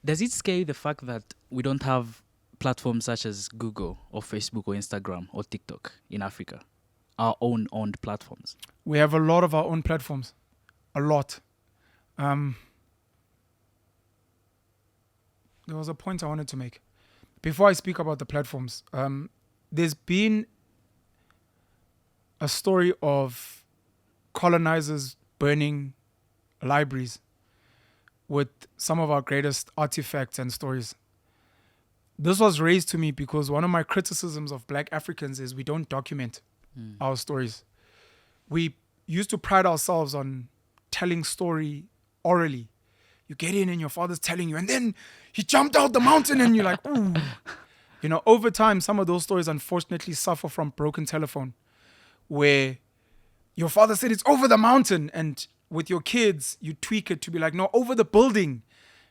Does it scare you the fact that we don't have platforms such as Google or Facebook or Instagram or TikTok in Africa? Our own owned platforms. We have a lot of our own platforms. A lot. There was a point I wanted to make. Before I speak about the platforms, there's been a story of colonizers burning libraries with some of our greatest artifacts and stories. This was raised to me because one of my criticisms of Black Africans is we don't document our stories. We used to pride ourselves on telling story orally. You get in and your father's telling you, and then he jumped out the mountain and you're like, ooh. Over time, some of those stories unfortunately suffer from broken telephone, where your father said it's over the mountain, and with your kids, you tweak it to be like, no, over the building.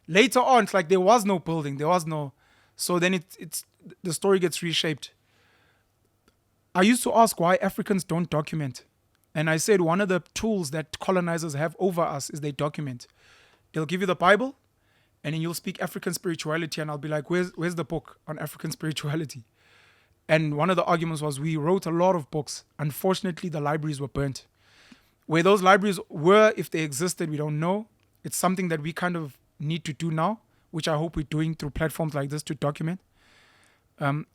Later on, it's like there was no building, so then it's the story gets reshaped. I used to ask why Africans don't document. And I said one of the tools that colonizers have over us is they document. They'll give you the Bible, and then you'll speak African spirituality, and I'll be like, where's the book on African spirituality? And one of the arguments was we wrote a lot of books. Unfortunately, the libraries were burnt. Where those libraries were, if they existed, we don't know. It's something that we kind of need to do now, which I hope we're doing through platforms like this to document.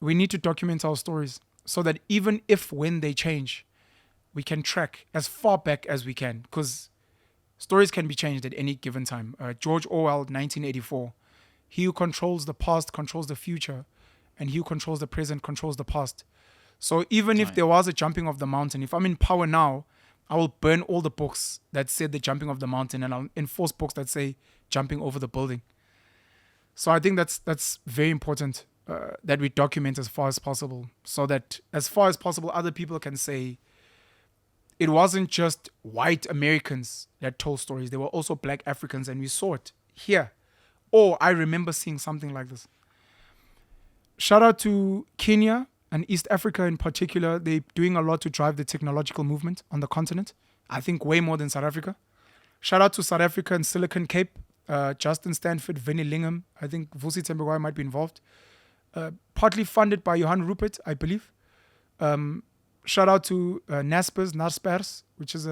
We need to document our stories so that even if when they change, we can track as far back as we can, because stories can be changed at any given time. George Orwell, 1984. He who controls the past controls the future, and he who controls the present controls the past. So even if there was a jumping of the mountain, if I'm in power now, I will burn all the books that said the jumping of the mountain, and I'll enforce books that say jumping over the building. So I think that's very important, that we document as far as possible, so that as far as possible other people can say it wasn't just white Americans that told stories. There were also Black Africans, and we saw it here. Or I remember seeing something like this. Shout out to Kenya and East Africa in particular. They're doing a lot to drive the technological movement on the continent. I think way more than South Africa. Shout out to South Africa and Silicon Cape. Justin Stanford, Vinnie Lingham. I think Vusi Tembegwayo might be involved. Partly funded by Johan Rupert, I believe. Shout out to Naspers, which is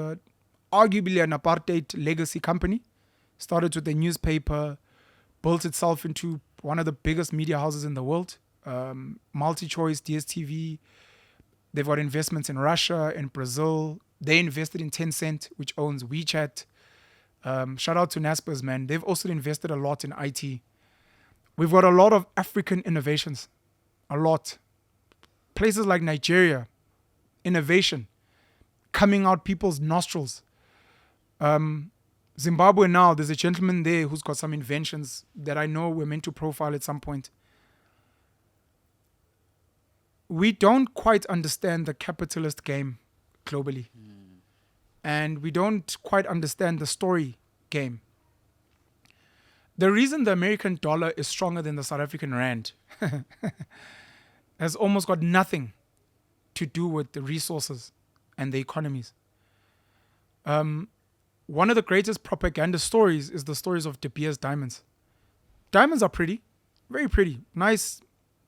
arguably an apartheid legacy company. Started with a newspaper, built itself into one of the biggest media houses in the world. MultiChoice, DSTV. They've got investments in Russia and Brazil. They invested in Tencent, which owns WeChat. Shout out to Naspers, man. They've also invested a lot in IT. We've got a lot of African innovations. A lot. Places like Nigeria, innovation coming out people's nostrils. Zimbabwe now, there's a gentleman there who's got some inventions that I know we're meant to profile at some point. We don't quite understand the capitalist game globally. And we don't quite understand the story game. The reason the American dollar is stronger than the South African rand has almost got nothing to do with the resources and the economies. One of the greatest propaganda stories is the stories of De Beers diamonds. Diamonds are pretty, very pretty, nice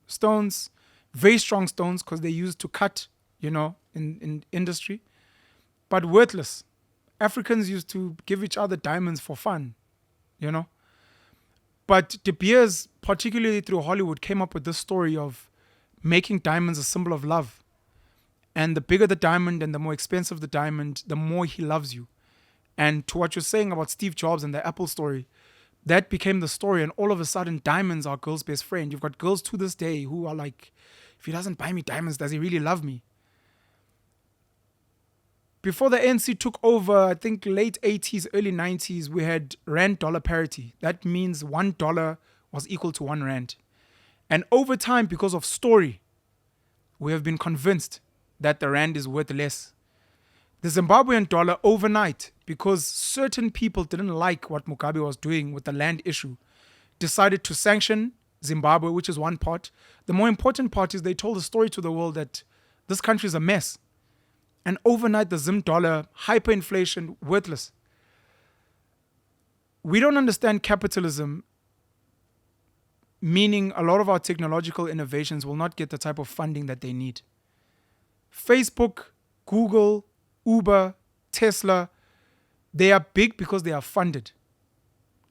stones, very strong stones because they're used to cut, in industry, but worthless. Africans used to give each other diamonds for fun, But De Beers, particularly through Hollywood, came up with this story of making diamonds a symbol of love. And the bigger the diamond and the more expensive the diamond, the more he loves you. And to what you're saying about Steve Jobs and the Apple story, that became the story. And all of a sudden, diamonds are girls' best friend. You've got girls to this day who are like, if he doesn't buy me diamonds, does he really love me? Before the ANC took over, I think late 80s, early 90s, we had rand dollar parity. That means $1 was equal to 1 rand. And over time, because of story, we have been convinced that the rand is worth less. The Zimbabwean dollar overnight, because certain people didn't like what Mugabe was doing with the land issue, decided to sanction Zimbabwe, which is one part. The more important part is they told a story to the world that this country is a mess. And overnight, the Zim dollar, hyperinflation, worthless. We don't understand capitalism meaning a lot of our technological innovations will not get the type of funding that they need. Facebook, Google, Uber, Tesla, they are big because they are funded,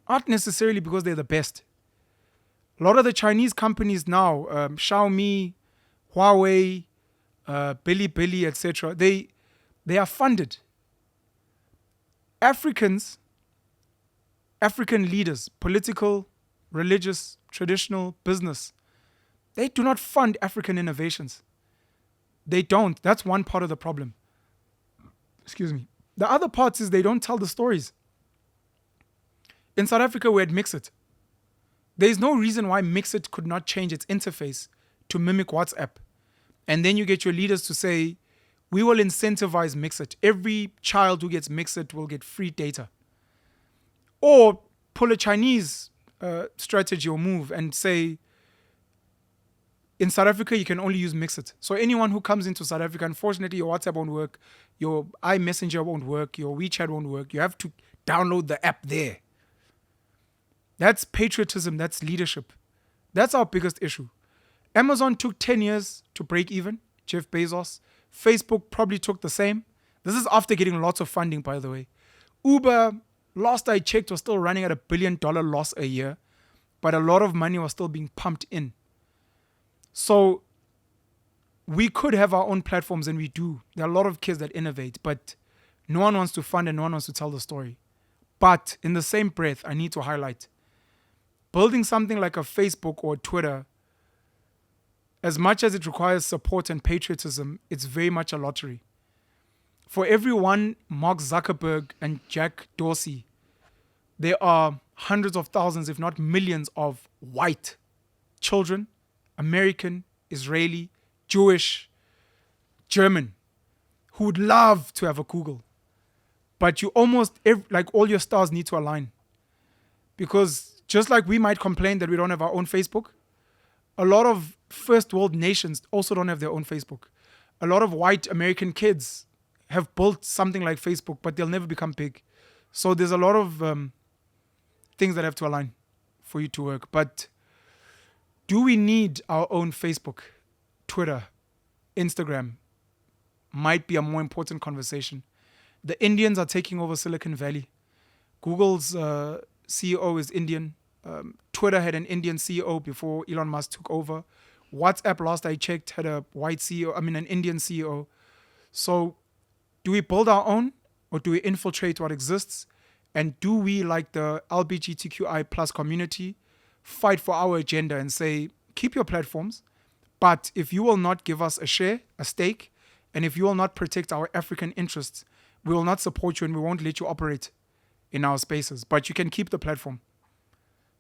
not necessarily because they're the best. A lot of the Chinese companies now, Xiaomi, Huawei, Bilibili, etc., they are funded. African leaders, political, religious, traditional, business, they do not fund African innovations. They don't. That's one part of the problem. Excuse me. The other part is they don't tell the stories. In South Africa, we had Mixit. There is no reason why Mixit could not change its interface to mimic WhatsApp. And then you get your leaders to say, we will incentivize Mixit. Every child who gets Mixit will get free data. Or pull a Chinese strategy or move and say, in South Africa, you can only use Mixit. So anyone who comes into South Africa, unfortunately, your WhatsApp won't work, your iMessenger won't work, your WeChat won't work. You have to download the app there. That's patriotism. That's leadership. That's our biggest issue. Amazon took 10 years to break even, Jeff Bezos. Facebook probably took the same. This is after getting lots of funding, by the way. Uber, last I checked, was still running at $1 billion loss a year, but a lot of money was still being pumped in. So we could have our own platforms, and we do. There are a lot of kids that innovate, but no one wants to fund and no one wants to tell the story. But in the same breath, I need to highlight, building something like a Facebook or Twitter, as much as it requires support and patriotism, it's very much a lottery. For every one Mark Zuckerberg and Jack Dorsey, there are hundreds of thousands, if not millions, of white children, American, Israeli, Jewish, German, who would love to have a Google. But you almost, like all your stars need to align. Because just like we might complain that we don't have our own Facebook, a lot of first world nations also don't have their own Facebook. A lot of white American kids have built something like Facebook, but they'll never become big. So there's a lot of things that have to align for you to work. But do we need our own Facebook, Twitter, Instagram? Might be a more important conversation. The Indians are taking over Silicon Valley. Google's CEO is Indian. Twitter had an Indian CEO before Elon Musk took over. WhatsApp, last I checked, had an Indian CEO. So do we build our own, or do we infiltrate what exists? And do we, like the LGBTQI plus community, fight for our agenda and say, keep your platforms, but if you will not give us a share, a stake, and if you will not protect our African interests, we will not support you and we won't let you operate in our spaces. But you can keep the platform.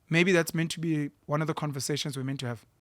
Maybe that's meant to be one of the conversations we're meant to have.